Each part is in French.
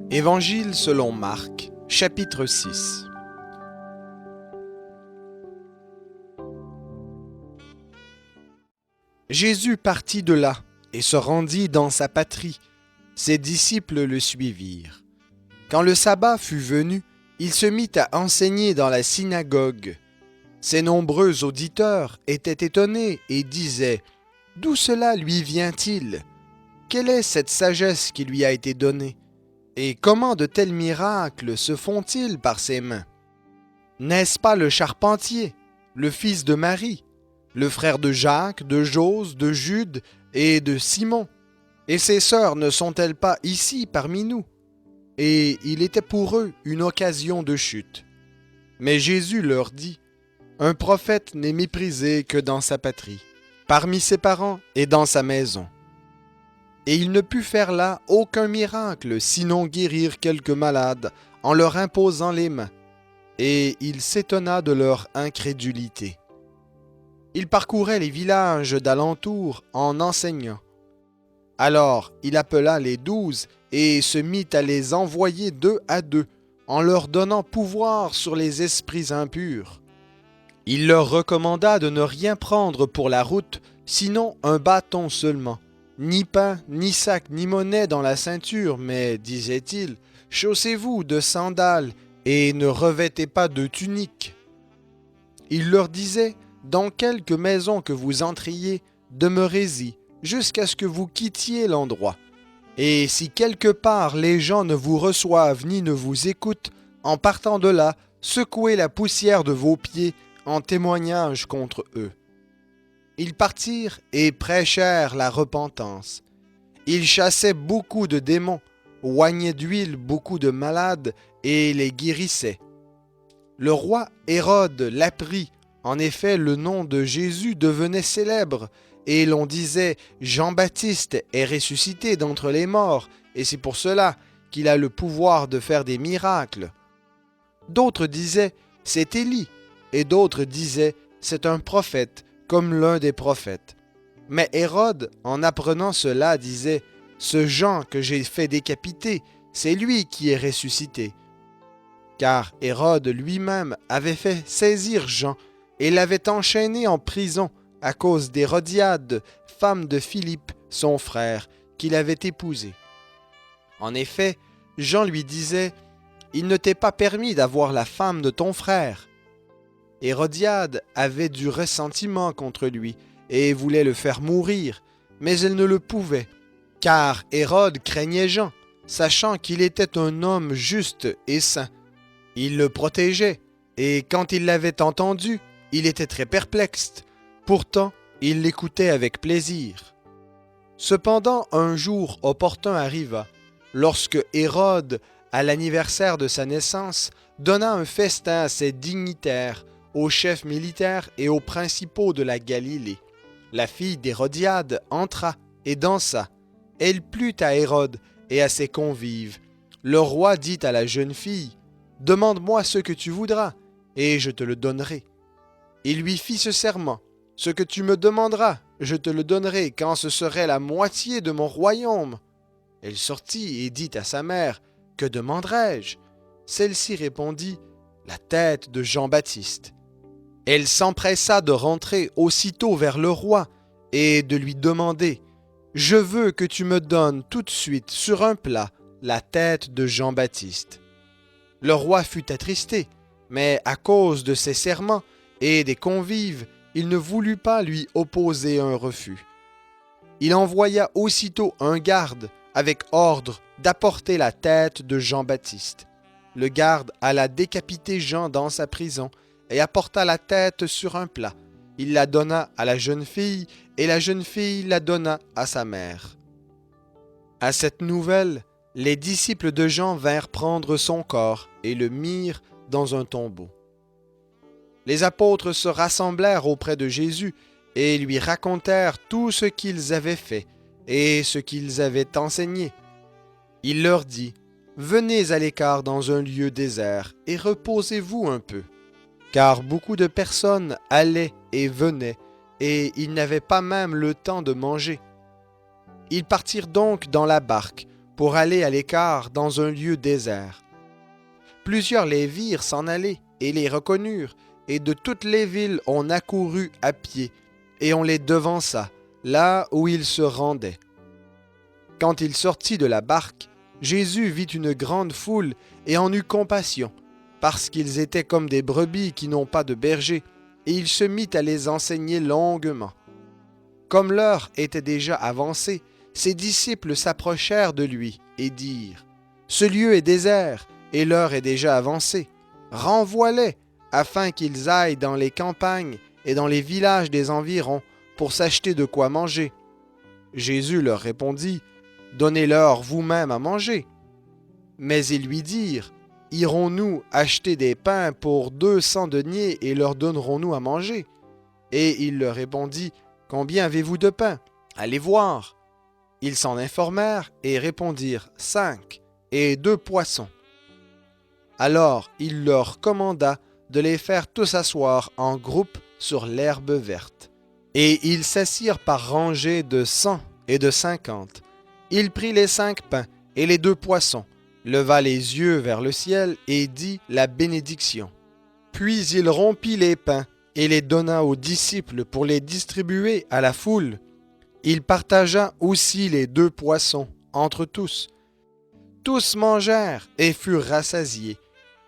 Évangile selon Marc, chapitre 6. Jésus partit de là et se rendit dans sa patrie. Ses disciples le suivirent. Quand le sabbat fut venu, il se mit à enseigner dans la synagogue. Ses nombreux auditeurs étaient étonnés et disaient : « D'où cela lui vient-il ? Quelle est cette sagesse qui lui a été donnée ? Et comment de tels miracles se font-ils par ses mains ? N'est-ce pas le charpentier, le fils de Marie, le frère de Jacques, de Jose, de Jude et de Simon ? Et ses sœurs ne sont-elles pas ici parmi nous ? » Et il était pour eux une occasion de chute. Mais Jésus leur dit : « Un prophète n'est méprisé que dans sa patrie, parmi ses parents et dans sa maison. » Et il ne put faire là aucun miracle, sinon guérir quelques malades en leur imposant les mains. Et il s'étonna de leur incrédulité. Il parcourait les villages d'alentour en enseignant. Alors il appela les 12 et se mit à les envoyer 2 à 2, en leur donnant pouvoir sur les esprits impurs. Il leur recommanda de ne rien prendre pour la route, sinon un bâton seulement. Ni pain, ni sac, ni monnaie dans la ceinture, mais, disait-il, chaussez-vous de sandales et ne revêtez pas de tunique. Il leur disait : dans quelque maison que vous entriez, demeurez-y, jusqu'à ce que vous quittiez l'endroit. Et si quelque part les gens ne vous reçoivent ni ne vous écoutent, en partant de là, secouez la poussière de vos pieds en témoignage contre eux. Ils partirent et prêchèrent la repentance. Ils chassaient beaucoup de démons, oignaient d'huile beaucoup de malades et les guérissaient. Le roi Hérode l'apprit. En effet, le nom de Jésus devenait célèbre, et l'on disait « Jean-Baptiste est ressuscité d'entre les morts, et c'est pour cela qu'il a le pouvoir de faire des miracles. » D'autres disaient « C'est Élie », et d'autres disaient « C'est un prophète, comme l'un des prophètes. » Mais Hérode, en apprenant cela, disait « Ce Jean que j'ai fait décapiter, c'est lui qui est ressuscité. » Car Hérode lui-même avait fait saisir Jean et l'avait enchaîné en prison à cause d'Hérodiade, femme de Philippe, son frère, qu'il avait épousée. En effet, Jean lui disait « Il ne t'est pas permis d'avoir la femme de ton frère. » Hérodiade avait du ressentiment contre lui et voulait le faire mourir, mais elle ne le pouvait, car Hérode craignait Jean, sachant qu'il était un homme juste et saint. Il le protégeait, et quand il l'avait entendu, il était très perplexe. Pourtant, il l'écoutait avec plaisir. Cependant, un jour opportun arriva, lorsque Hérode, à l'anniversaire de sa naissance, donna un festin à ses dignitaires, aux chefs militaires et aux principaux de la Galilée. La fille d'Hérodiade entra et dansa. Elle plut à Hérode et à ses convives. Le roi dit à la jeune fille : « Demande-moi ce que tu voudras, et je te le donnerai. » Il lui fit ce serment : « Ce que tu me demanderas, je te le donnerai quand ce serait la moitié de mon royaume. » Elle sortit et dit à sa mère : « Que demanderai-je ? » Celle-ci répondit : « La tête de Jean-Baptiste. » Elle s'empressa de rentrer aussitôt vers le roi et de lui demander : « Je veux que tu me donnes tout de suite sur un plat la tête de Jean-Baptiste. » Le roi fut attristé, mais à cause de ses serments et des convives, il ne voulut pas lui opposer un refus. Il envoya aussitôt un garde avec ordre d'apporter la tête de Jean-Baptiste. Le garde alla décapiter Jean dans sa prison et apporta la tête sur un plat. Il la donna à la jeune fille et la jeune fille la donna à sa mère. À cette nouvelle, les disciples de Jean vinrent prendre son corps et le mirent dans un tombeau. Les apôtres se rassemblèrent auprès de Jésus et lui racontèrent tout ce qu'ils avaient fait et ce qu'ils avaient enseigné. Il leur dit : « Venez à l'écart dans un lieu désert et reposez-vous un peu. » Car beaucoup de personnes allaient et venaient, et ils n'avaient pas même le temps de manger. Ils partirent donc dans la barque, pour aller à l'écart dans un lieu désert. Plusieurs les virent s'en aller et les reconnurent, et de toutes les villes on accourut à pied, et on les devança, là où ils se rendaient. Quand il sortit de la barque, Jésus vit une grande foule et en eut compassion, parce qu'ils étaient comme des brebis qui n'ont pas de berger, et il se mit à les enseigner longuement. Comme l'heure était déjà avancée, ses disciples s'approchèrent de lui et dirent : « Ce lieu est désert, et l'heure est déjà avancée. Renvoie-les, afin qu'ils aillent dans les campagnes et dans les villages des environs pour s'acheter de quoi manger. » Jésus leur répondit : « Donnez-leur vous-même à manger. » Mais ils lui dirent : « Irons-nous acheter des pains pour 200 deniers et leur donnerons-nous à manger ?» Et il leur répondit : « Combien avez-vous de pain ? Allez voir. » Ils s'en informèrent et répondirent : « 5 et 2 poissons. » Alors il leur commanda de les faire tous asseoir en groupe sur l'herbe verte. Et ils s'assirent par rangées de 100 et de 50. Il prit les 5 pains et les 2 poissons, leva les yeux vers le ciel et dit la bénédiction. Puis il rompit les pains et les donna aux disciples pour les distribuer à la foule. Il partagea aussi les 2 poissons entre tous. Tous mangèrent et furent rassasiés,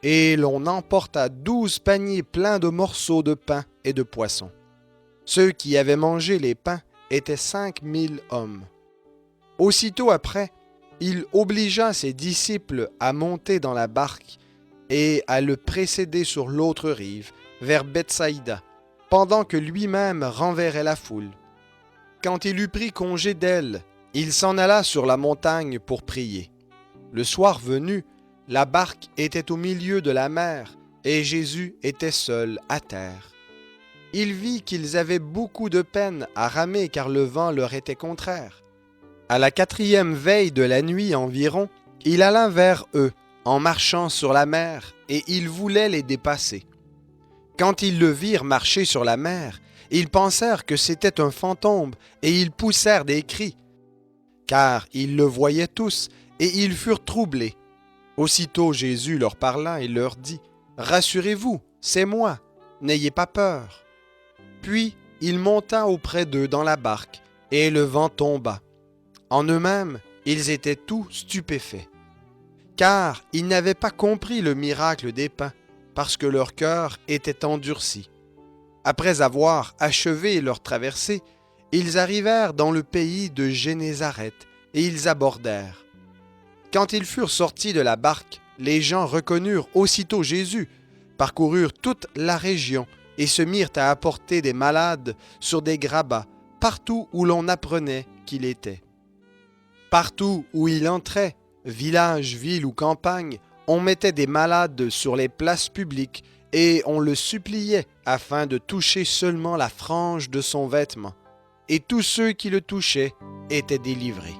et l'on emporta 12 paniers pleins de morceaux de pain et de poissons. Ceux qui avaient mangé les pains étaient 5000 hommes. Aussitôt après, il obligea ses disciples à monter dans la barque et à le précéder sur l'autre rive, vers Bethsaïda, pendant que lui-même renverrait la foule. Quand il eut pris congé d'elle, il s'en alla sur la montagne pour prier. Le soir venu, la barque était au milieu de la mer et Jésus était seul à terre. Il vit qu'ils avaient beaucoup de peine à ramer car le vent leur était contraire. À la 4e veille de la nuit environ, il alla vers eux en marchant sur la mer et il voulait les dépasser. Quand ils le virent marcher sur la mer, ils pensèrent que c'était un fantôme et ils poussèrent des cris, car ils le voyaient tous et ils furent troublés. Aussitôt Jésus leur parla et leur dit : « Rassurez-vous, c'est moi, n'ayez pas peur. » Puis il monta auprès d'eux dans la barque et le vent tomba. En eux-mêmes, ils étaient tous stupéfaits, car ils n'avaient pas compris le miracle des pains, parce que leur cœur était endurci. Après avoir achevé leur traversée, ils arrivèrent dans le pays de Génézareth et ils abordèrent. Quand ils furent sortis de la barque, les gens reconnurent aussitôt Jésus, parcoururent toute la région et se mirent à apporter des malades sur des grabats, partout où l'on apprenait qu'il était. Partout où il entrait, village, ville ou campagne, on mettait des malades sur les places publiques et on le suppliait afin de toucher seulement la frange de son vêtement. Et tous ceux qui le touchaient étaient délivrés.